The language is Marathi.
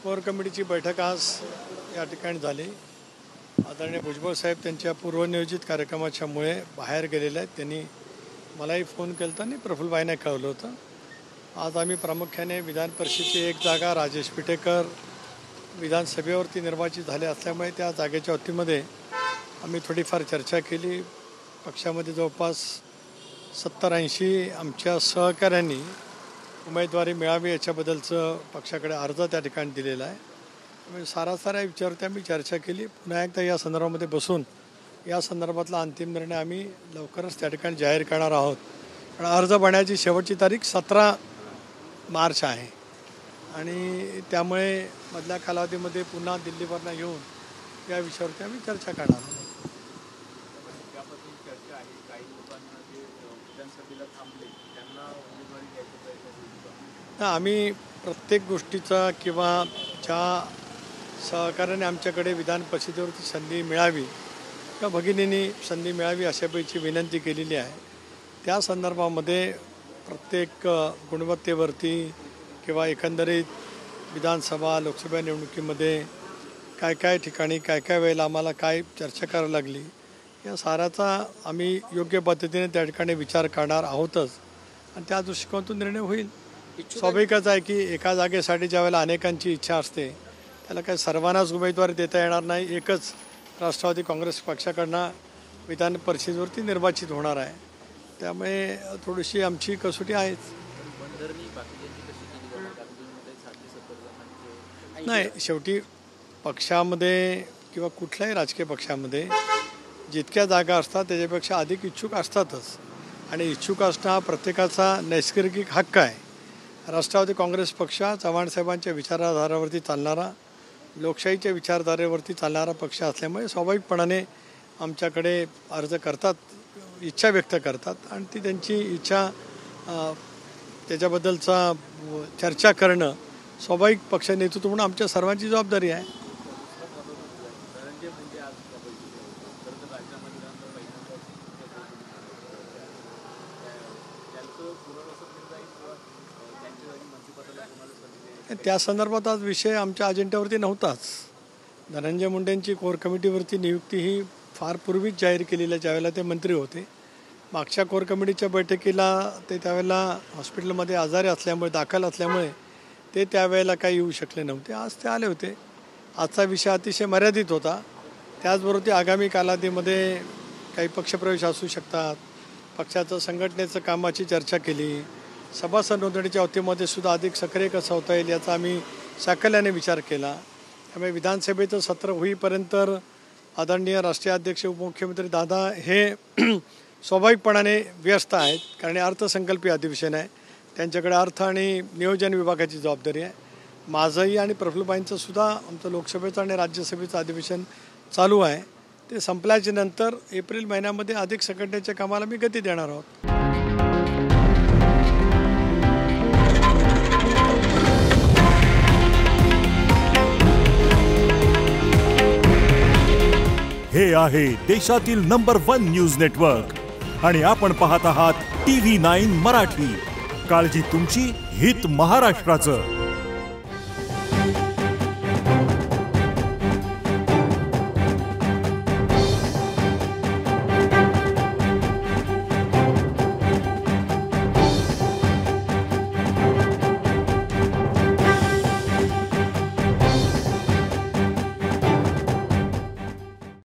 कोर कमिटीची बैठक आज या ठिकाणी झाली। आदरणीय भुजबळ साहेब त्यांच्या पूर्वनियोजित कार्यक्रमाच्यामुळे बाहेर गेलेले आहेत। त्यांनी मलाही फोन केला आणि प्रफुल्लभाईंना कळवलं होतं। आज आम्ही प्रामुख्याने विधान परिषदेची एक जागा राजेश पिटेकर विधानसभेवरती निर्वाचित झाले असल्यामुळे त्या जागेच्या वतीमध्ये आम्ही थोडीफार चर्चा केली। पक्षामध्ये जवळपास 70-80 आमच्या सहकाऱ्यांनी उमेदवारी मिळावी याच्याबद्दलचं पक्षाकडे अर्ज त्या ठिकाणी दिलेला आहे। त्यामुळे साऱ्या विचारावरती आम्ही चर्चा केली। पुन्हा एकदा या संदर्भामध्ये बसून या संदर्भातला अंतिम निर्णय आम्ही लवकरच त्या ठिकाणी जाहीर करणार आहोत। पण अर्ज भरण्याची शेवटची तारीख 17 मार्च आहे आणि त्यामुळे मधल्या कालावधीमध्ये पुन्हा दिल्लीवरनं येऊन या विषयावरती आम्ही चर्चा करणार आहोत। आम्ही प्रत्येक गोष्टीचा किंवा ज्या सहकार्याने आमच्याकडे विधान परिषदेवरती संधी मिळावी किंवा भगिनींनी संधी मिळावी अशापैकी विनंती केलेली आहे। त्या संदर्भामध्ये प्रत्येक गुणवत्तेवरती किंवा एकंदरीत विधानसभा लोकसभा निवडणुकीमध्ये काय ठिकाणी काय वेळेला आम्हाला काय चर्चा करावी लागली या साऱ्याचा आम्ही योग्य पद्धतीने त्या ठिकाणी विचार करणार आहोतच आणि त्या दृष्टिकोनातून निर्णय होईल। स्वाभाविकच आहे की एका जागेसाठी ज्या वेळेला अनेकांची इच्छा असते त्याला काही सर्वांनाच उमेदवारी देता येणार नाही। एकच राष्ट्रवादी काँग्रेस पक्षाकडनं विधान परिषदेवरती निर्वाचित होणार आहे। त्यामुळे थोडीशी आमची कसोटी आहेच। नाही, शेवटी पक्षामध्ये किंवा कुठल्याही राजकीय पक्षामध्ये जितक्या जागा असतात त्याच्यापेक्षा अधिक इच्छुक असतातच आणि इच्छुक असणं हा प्रत्येकाचा नैसर्गिक हक्क आहे। राष्ट्रवादी काँग्रेस पक्ष चव्हाण साहेबांच्या विचारधारेवरती चालणारा लोकशाहीच्या विचारधारेवरती चालणारा पक्ष असल्यामुळे स्वाभाविकपणाने आमच्याकडे अर्ज करतात, इच्छा व्यक्त करतात आणि ती त्यांची इच्छा त्याच्याबद्दलचा चर्चा करणं स्वाभाविक पक्ष नेतृत्व म्हणून आमच्या सर्वांची जबाबदारी आहे। त्या संदर्भात आज विषय आमच्या अजेंड्यावरती नव्हताच। धनंजय मुंडेंची कोर कमिटीवरती नियुक्ती ही फार पूर्वीच जाहीर केलेल्या ज्यावेळेला ते मंत्री होते। मागच्या कोर कमिटीच्या बैठकीला ते त्यावेळेला हॉस्पिटलमध्ये आजारी असल्यामुळे दाखल असल्यामुळे ते त्यावेळेला काही येऊ शकले नव्हते। आज ते आले होते। आजचा विषय अतिशय मर्यादित होता। त्याचबरोबर ते आगामी कालावधीमध्ये काही पक्षप्रवेश असू शकतात, पक्षाचं संघटनेचं कामाची चर्चा केली, सभासद नोंदणीच्या अवधीमध्ये सुद्धा अधिक सक्रिय कसं होता येईल याचा आम्ही साकल्याने विचार केला। त्यामुळे विधानसभेचं सत्र होईपर्यंत आदरणीय राष्ट्रीय अध्यक्ष उपमुख्यमंत्री दादा हे स्वाभाविकपणाने व्यस्त आहेत, कारण अर्थसंकल्पीय अधिवेशन आहे। त्यांच्याकडे अर्थ आणि नियोजन विभागाची जबाबदारी आहे। माझंही आणि प्रफुल्लभाईंचं सुद्धा आमचं लोकसभेचं आणि राज्यसभेचं अधिवेशन चालू आहे। ते संपल्याच्या नंतर एप्रिल महिन्यामध्ये अधिक संघटनेच्या कामाला मी गती देणार आहोत। हे आहे देशातील नंबर 1 न्यूज नेटवर्क आणि आपण पाहत आहात TV9 मराठी। काळजी तुमची, हित महाराष्ट्राचं।